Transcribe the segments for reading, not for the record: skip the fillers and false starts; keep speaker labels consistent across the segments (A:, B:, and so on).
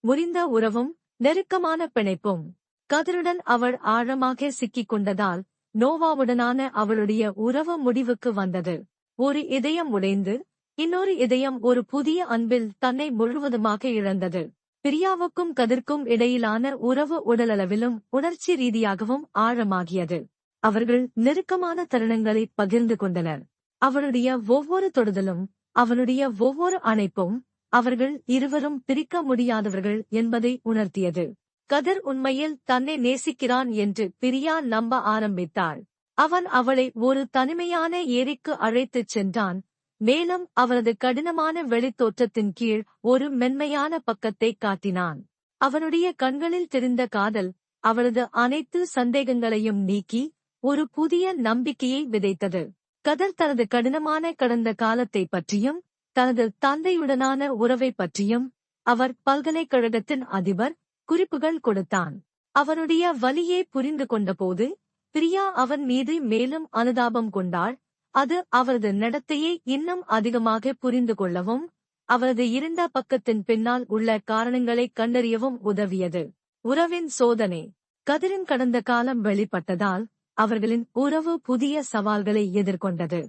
A: முறிந்த உறவும் நெருக்கமான பிணைப்பும். கதிருடன் அவள் ஆழமாக சிக்கிக் கொண்டதால் நோவாவுடனான அவளுடைய உறவு முடிவுக்கு வந்தது. ஒரு இதயம் உடைந்து இன்னொரு இதயம் ஒரு புதிய அன்பில் தன்னை முழுவதுமாக இழந்தது. பிரியாவுக்கும் கதிர்க்கும் இடையிலான உறவு உடலளவிலும் உணர்ச்சி ரீதியாகவும் ஆழமாகியது. அவர்கள் நெருக்கமான தருணங்களை பகிர்ந்து கொண்டனர். அவளுடைய ஒவ்வொரு தொடுதலும், அவனுடைய ஒவ்வொரு அணைப்பும் அவர்கள் இருவரும் பிரிக்க முடியாதவர்கள் என்பதை உணர்த்தியது. கதிர் உண்மையில் தன்னை நேசிக்கிறான் என்று பிரியா நம்ப ஆரம்பித்தாள். அவன் அவளை ஒரு தனிமையான ஏரிக்கு அழைத்துச் சென்றான். மேலும் அவரது கடினமான வெளித்தோற்றத்தின் கீழ் ஒரு மென்மையான பக்கத்தை காட்டினான். அவனுடைய கண்களில் தெரிந்த காதல் அவளது அனைத்து சந்தேகங்களையும் நீக்கி ஒரு புதிய நம்பிக்கையை விதைத்தது. கதிர் தனது கடினமான கடந்த காலத்தை பற்றியும் தனது தந்தையுடனான உறவை பற்றியும் அவர் பல்கலைக்கழகத்தின் அதிபர் குறிப்புகள் கொடுத்தான். அவனுடைய வலியை புரிந்து கொண்டபோது பிரியா அவன் மீது மேலும் அனுதாபம் கொண்டாள். அது அவரது நடத்தையை இன்னும் அதிகமாக புரிந்து கொள்ளவும் அவரது இருண்ட பக்கத்தின் பின்னால் உள்ள காரணங்களை கண்டறியவும் உதவியது. உறவின் சோதனை. கதிரின் கடந்த காலம் வெளிப்பட்டதால் அவர்களின் உறவு புதிய சவால்களை எதிர்கொண்டது.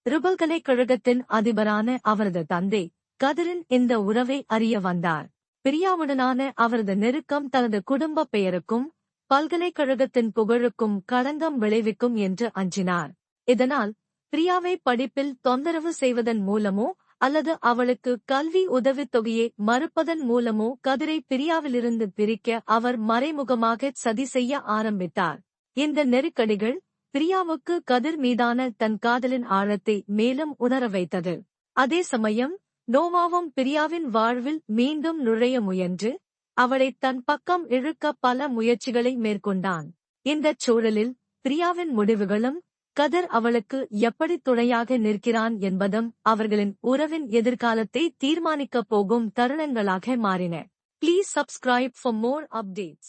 A: பல்கலைக்கழகத்தின் அதிபரான அவரது தந்தை கதிரின் இந்த உறவை அறிய வந்தார். பிரியாவுடனான அவரது நெருக்கம் தனது குடும்ப பெயருக்கும் பல்கலைக்கழகத்தின் புகழுக்கும் களங்கம் விளைவிக்கும் என்று அஞ்சினார். இதனால் பிரியாவை படிப்பில் தொந்தரவு செய்வதன் மூலமோ அல்லது அவளுக்கு கல்வி உதவித் தொகையை மறுப்பதன் மூலமோ கதிரை பிரியாவிலிருந்து பிரிக்க அவர் மறைமுகமாக சதி செய்ய ஆரம்பித்தார். இந்த நெருக்கடிகள் பிரியாவுக்கு கதிர் மீதான தன் காதலின் ஆழத்தை மேலும் உணர வைத்தது. அதே சமயம் நோவாவும் பிரியாவின் வாழ்வில் மீண்டும் நுழைய முயன்று அவளை தன் பக்கம் இழுக்க பல முயற்சிகளை மேற்கொண்டான். இந்தச் சூழலில் பிரியாவின் முடிவுகளும் கதிர் அவளுக்கு எப்படி துணையாக நிற்கிறான் என்பதும் அவர்களின் உறவின் எதிர்காலத்தை தீர்மானிக்கப் போகும் தருணங்களாக மாறின. Please subscribe for more updates.